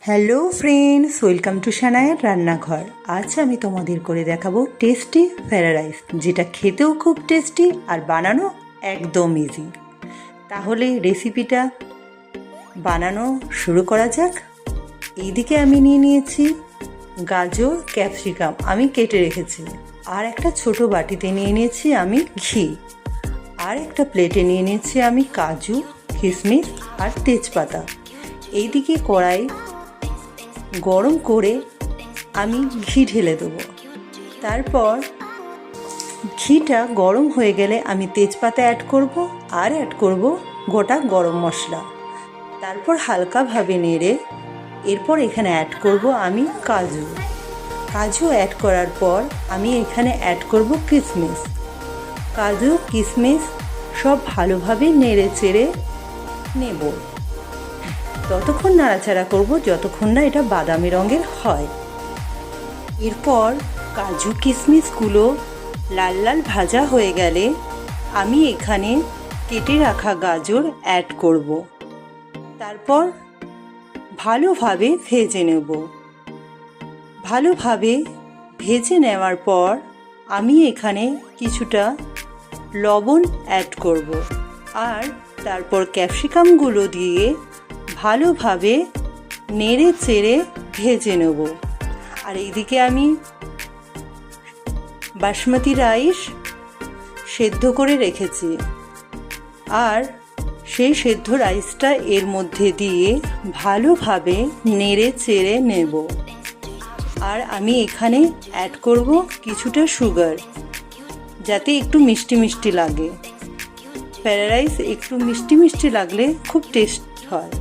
Hello friends, welcome to সানায়ার রান্নাঘর। আজ আমি তোমাদের করে দেখাবো টেস্টি ফ্রাইড রাইস, যেটা খেতেও খুব টেস্টি আর বানানো একদম ইজি। তাহলে রেসিপিটা বানানো শুরু করা যাক। এইদিকে আমি নিয়ে নিয়েছি গাজর, ক্যাপসিকাম আমি কেটে রেখেছি, আর একটা ছোট বাটিতে নিয়ে নিয়েছি আমি ঘি, আর একটা প্লেটে নিয়ে নিয়েছি আমি কাজু, কিশমিশ আর তেজপাতা। এইদিকে কড়াই গরম করে আমি ঘি ঢেলে দেবো। তারপর ঘিটা গরম হয়ে গেলে আমি তেজপাতা অ্যাড করব আর অ্যাড করব গোটা গরম মশলা। তারপর হালকাভাবে নেড়ে এরপর এখানে অ্যাড করব আমি কাজু অ্যাড করার পর আমি এখানে অ্যাড করব কিশমিশ। কাজু কিশমিশ সব ভালোভাবে নেড়ে চেড়ে নেব। ততক্ষণ নাড়াচাড়া করব যতক্ষণ না এটা বাদামি রঙের হয়। এরপর কাজু কিশমিশগুলো লাল লাল ভাজা হয়ে গেলে আমি এখানে কেটে রাখা গাজর অ্যাড করব। তারপর ভালোভাবে ভেজে নেব। ভালোভাবে ভেজে নেওয়ার পর আমি এখানে কিছুটা লবণ অ্যাড করব, আর তারপর ক্যাপসিকামগুলো দিয়ে ভালোভাবে নেড়ে চেড়ে ভেজে নেব। আর এইদিকে আমি বাসমতি রাইস সেদ্ধ করে রেখেছি, আর সেই সেদ্ধ রাইসটা এর মধ্যে দিয়ে ভালোভাবে নেড়ে চেড়ে নেব। আর আমি এখানে অ্যাড করব কিছুটা সুগার, যাতে একটু মিষ্টি মিষ্টি লাগে। ফ্রাইড রাইস একটু মিষ্টি মিষ্টি লাগলে খুব টেস্ট হয়।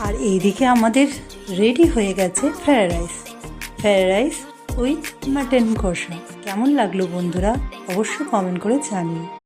আর এইদিকে আমাদের রেডি হয়ে গেছে ফ্রাইড রাইস উইথ মাটন কষা। কেমন লাগলো বন্ধুরা, অবশ্যই কমেন্ট করে জানিও।